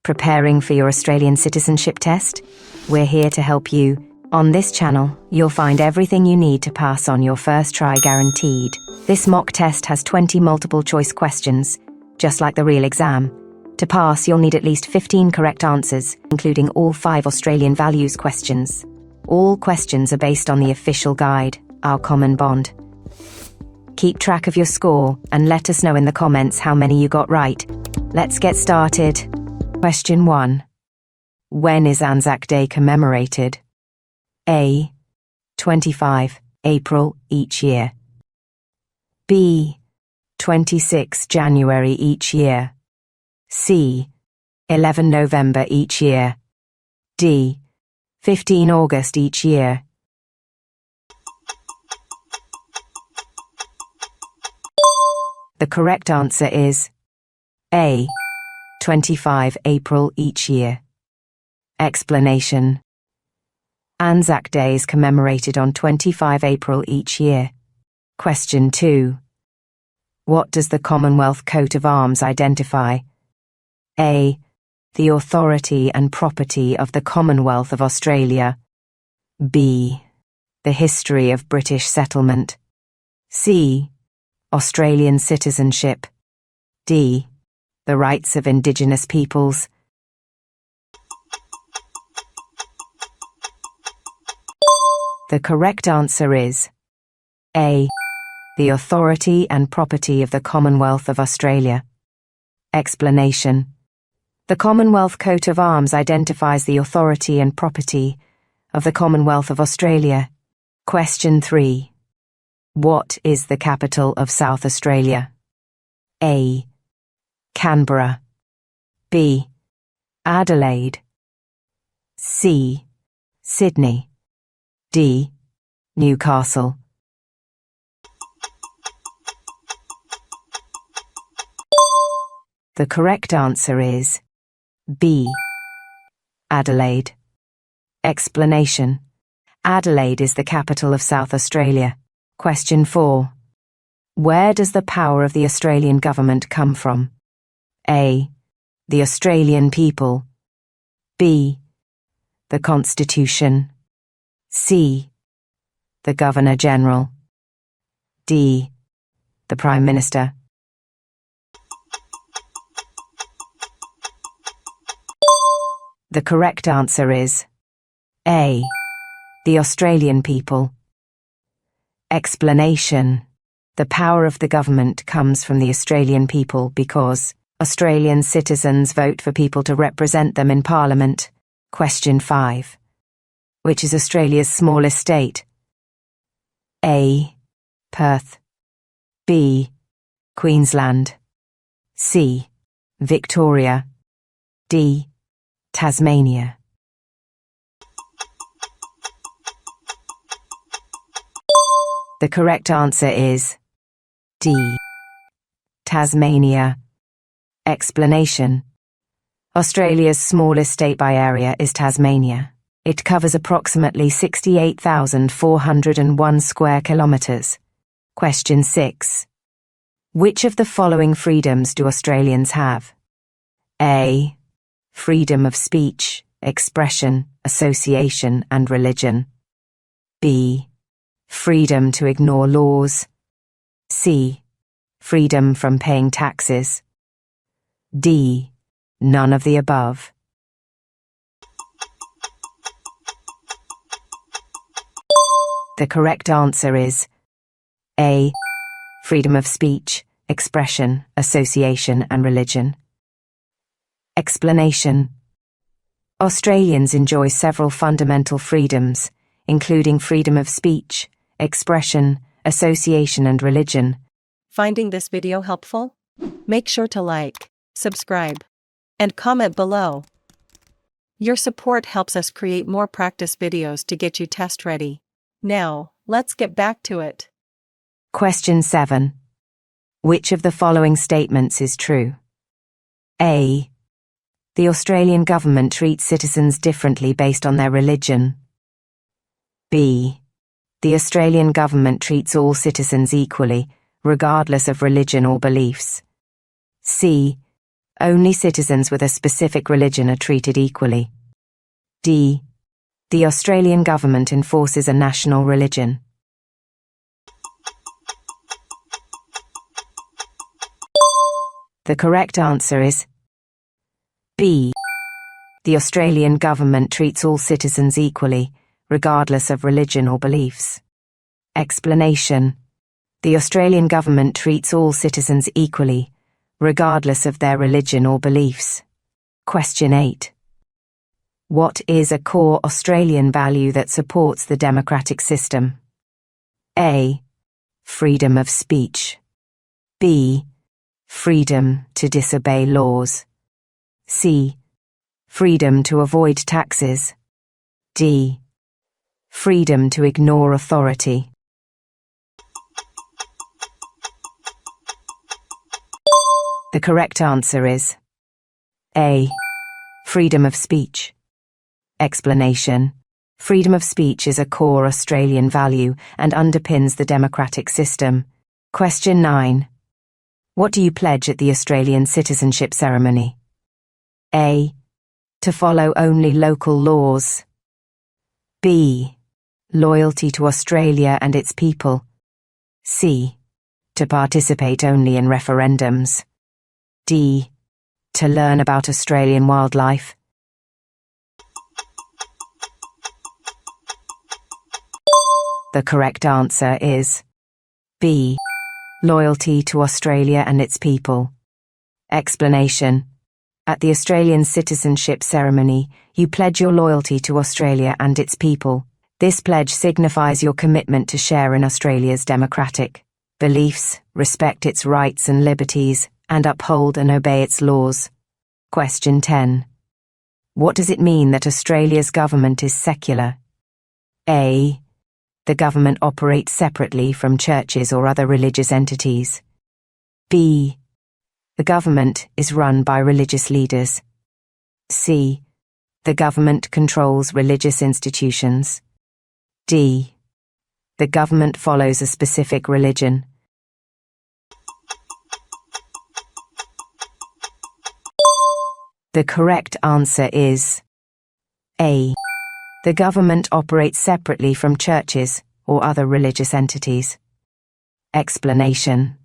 Preparing for your Australian citizenship test? We're here to help you. On this channel, you'll find everything you need to pass on your first try guaranteed. This mock test has 20 multiple choice questions, just like the real exam. To pass, you'll need at least 15 correct answers, including all 5 Australian values questions. All questions are based on the official guide, Our Common Bond. Keep track of your score and let us know in the comments how many you got right. Let's get started. Question 1. When is Anzac Day commemorated? A. 25 April each year. B. 26 January each year. C. 11 November each year. D. 15 August each year. The correct answer is A. 25 April each year. Explanation. Anzac Day is commemorated on 25 April each year. Question 2. What does the Commonwealth Coat of Arms identify? A. The authority and property of the Commonwealth of Australia. B. The history of British settlement. C. Australian citizenship. D. The rights of Indigenous peoples. The correct answer is A. The authority and property of the Commonwealth of Australia. Explanation. The Commonwealth Coat of Arms identifies the authority and property of the Commonwealth of Australia. Question 3. What is the capital of South Australia? A. Canberra. B. Adelaide. C. Sydney. D. Newcastle. The correct answer is B. Adelaide. Explanation. Adelaide is the capital of South Australia. Question 4. Where does the power of the Australian government come from? A. The Australian people. B. The Constitution. C. The Governor-General. D. The Prime Minister. The correct answer is A. The Australian people. Explanation. The power of the government comes from the Australian people because Australian citizens vote for people to represent them in Parliament. Question 5. Which is Australia's smallest state? A. Perth. B. Queensland. C. Victoria. D. Tasmania. The correct answer is D. Tasmania. Explanation. Australia's smallest state by area is Tasmania. It covers approximately 68,401 square kilometres. Question 6. Which of the following freedoms do Australians have? A. Freedom of speech, expression, association and religion. B. Freedom to ignore laws. C. Freedom from paying taxes. D. None of the above. The correct answer is A. Freedom of speech, expression, association and religion. Explanation. Australians enjoy several fundamental freedoms, including freedom of speech, expression, association and religion. Finding this video helpful? Make sure to like, subscribe, and comment below. Your support helps us create more practice videos to get you test ready. Now, let's get back to it. Question 7. Which of the following statements is true? A. The Australian government treats citizens differently based on their religion. B. The Australian government treats all citizens equally, regardless of religion or beliefs. C. Only citizens with a specific religion are treated equally. D. The Australian government enforces a national religion. The correct answer is B. The Australian government treats all citizens equally, regardless of religion or beliefs. Explanation. The Australian government treats all citizens equally, regardless of their religion or beliefs. Question 8. What is a core Australian value that supports the democratic system? A. Freedom of speech. B. Freedom to disobey laws. C. Freedom to avoid taxes. D. Freedom to ignore authority. The correct answer is A. Freedom of speech. Explanation. Freedom of speech is a core Australian value and underpins the democratic system. Question 9. What do you pledge at the Australian citizenship ceremony? A. To follow only local laws. B. Loyalty to Australia and its people. C. To participate only in referendums. D. To learn about Australian wildlife. The correct answer is B. Loyalty to Australia and its people. Explanation. At the Australian citizenship ceremony, you pledge your loyalty to Australia and its people. This pledge signifies your commitment to share in Australia's democratic beliefs, respect its rights and liberties, and uphold and obey its laws. Question 10. What does it mean that Australia's government is secular? A. The government operates separately from churches or other religious entities. B. The government is run by religious leaders. C. The government controls religious institutions. D. The government follows a specific religion. The correct answer is A. The government operates separately from churches or other religious entities. Explanation.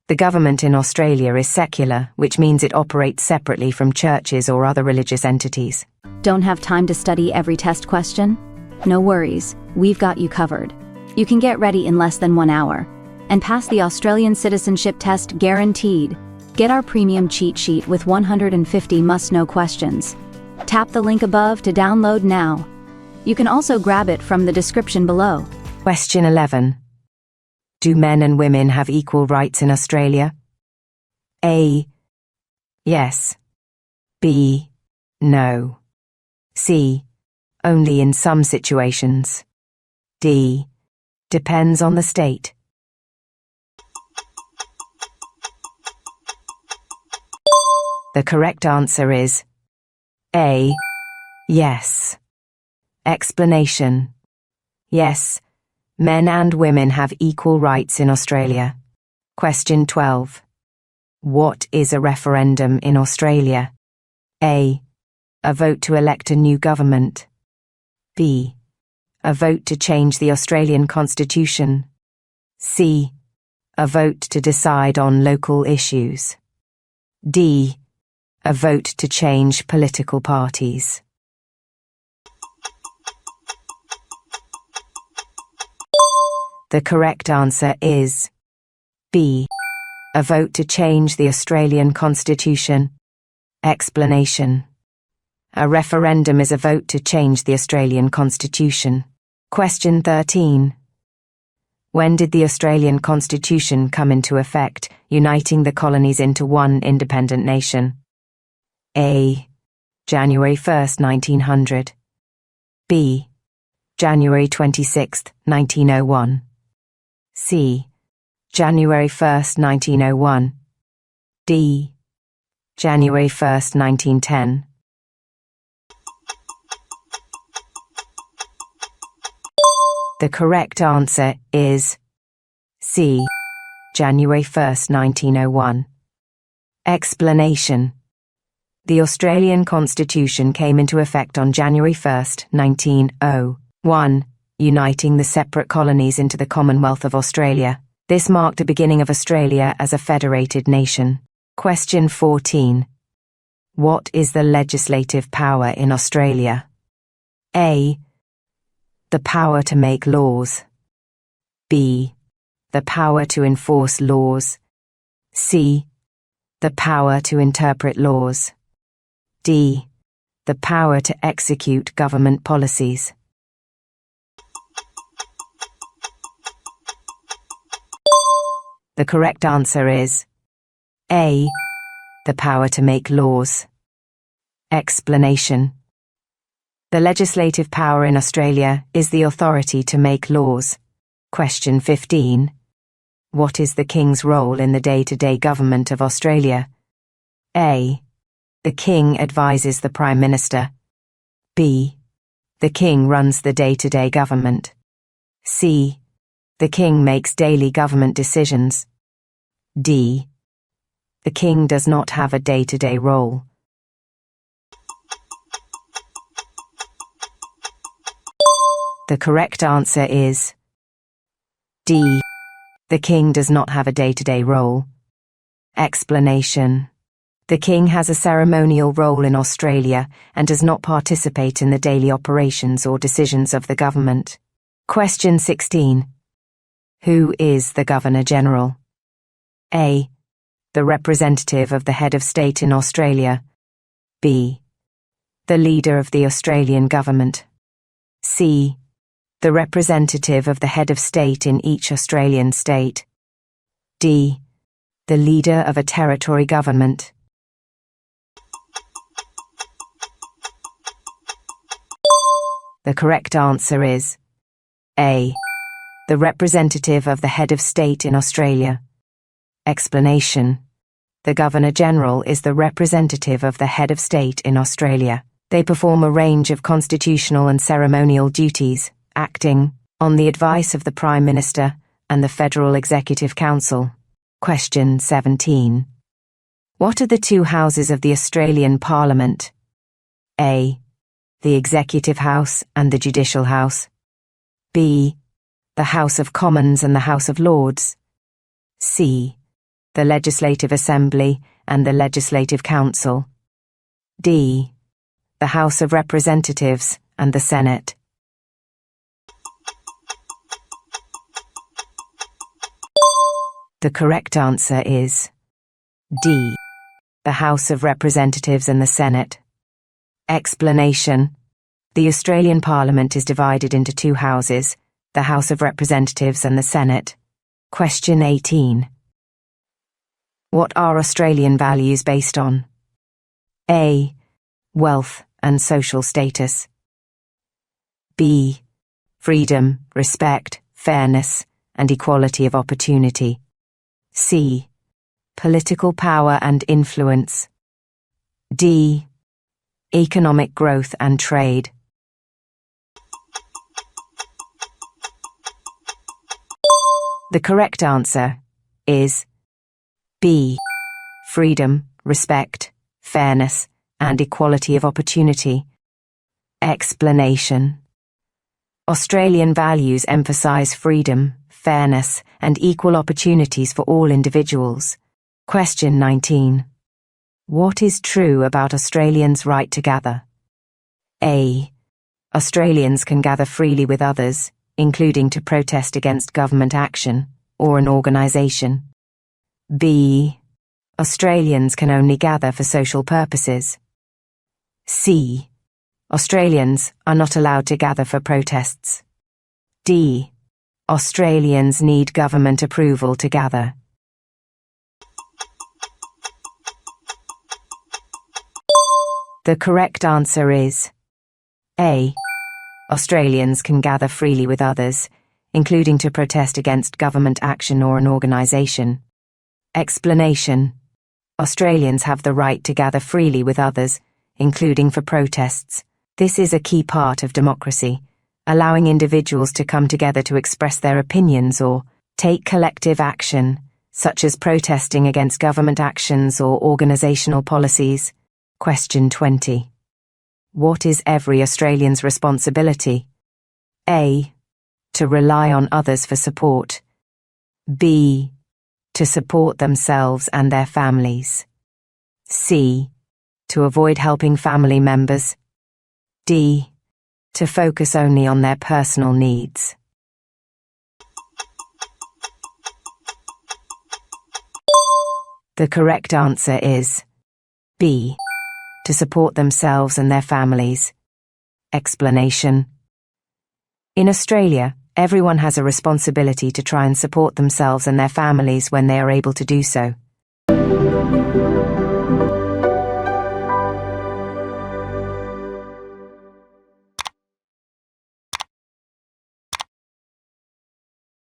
The government in Australia is secular, which means it operates separately from churches or other religious entities. Don't have time to study every test question? No worries, we've got you covered. You can get ready in less than 1 hour and pass the Australian citizenship test guaranteed. Get our premium cheat sheet with 150 must-know questions. Tap the link above to download now. You can also grab it from the description below. Question 11. Do men and women have equal rights in Australia? A. Yes. B. No. C. Only in some situations. D. Depends on the state. The correct answer is A. Yes. Explanation. Yes, men and women have equal rights in Australia. Question 12. What is a referendum in Australia? A. A vote to elect a new government. B. A vote to change the Australian Constitution. C. A vote to decide on local issues. D. A vote to change political parties. The correct answer is B. A vote to change the Australian Constitution. Explanation. A referendum is a vote to change the Australian Constitution. Question 13. When did the Australian Constitution come into effect, uniting the colonies into one independent nation? A. January 1st, 1900. B. January 26th, 1901. C. January 1st, 1901. D. January 1st, 1910. The correct answer is C. January 1st, 1901. Explanation. The Australian Constitution came into effect on January 1, 1901, uniting the separate colonies into the Commonwealth of Australia. This marked the beginning of Australia as a federated nation. Question 14. What is the legislative power in Australia? A. The power to make laws. B. The power to enforce laws. C. The power to interpret laws. D. The power to execute government policies. The correct answer is A. The power to make laws. Explanation. The legislative power in Australia is the authority to make laws. Question 15. What is the King's role in the day-to-day government of Australia? A. The King advises the Prime Minister. B. The King runs the day-to-day government. C. The King makes daily government decisions. D. The King does not have a day-to-day role. The correct answer is D. The King does not have a day-to-day role. Explanation. The King has a ceremonial role in Australia and does not participate in the daily operations or decisions of the government. Question 16. Who is the Governor-General? A. The representative of the head of state in Australia. B. The leader of the Australian government. C. The representative of the head of state in each Australian state. D. The leader of a territory government. The correct answer is A. The representative of the head of state in Australia. Explanation. The Governor-General is the representative of the head of state in Australia. They perform a range of constitutional and ceremonial duties, acting on the advice of the Prime Minister and the Federal Executive Council. Question 17. What are the two houses of the Australian Parliament? A. The Executive House and the Judicial House. B. The House of Commons and the House of Lords. C. The Legislative Assembly and the Legislative Council. D. The House of Representatives and the Senate. The correct answer is D. The House of Representatives and the Senate. Explanation. The Australian Parliament is divided into two houses, the House of Representatives and the Senate. Question 18. What are Australian values based on? A. Wealth and social status. B. Freedom, respect, fairness, and equality of opportunity. C. Political power and influence. D. Economic growth and trade. The correct answer is B. Freedom, respect, fairness, and equality of opportunity. Explanation. Australian values emphasise freedom, fairness, and equal opportunities for all individuals. Question 19. What is true about Australians' right to gather? A. Australians can gather freely with others, including to protest against government action or an organisation. B. Australians can only gather for social purposes. C. Australians are not allowed to gather for protests. D. Australians need government approval to gather. The correct answer is A. Australians can gather freely with others, including to protest against government action or an organisation. Explanation. Australians have the right to gather freely with others, including for protests. This is a key part of democracy, allowing individuals to come together to express their opinions or take collective action, such as protesting against government actions or organisational policies. Question 20. What is every Australian's responsibility? A. To rely on others for support. B. To support themselves and their families. C. To avoid helping family members. D. To focus only on their personal needs. The correct answer is B. To support themselves and their families. Explanation. In Australia, everyone has a responsibility to try and support themselves and their families when they are able to do so.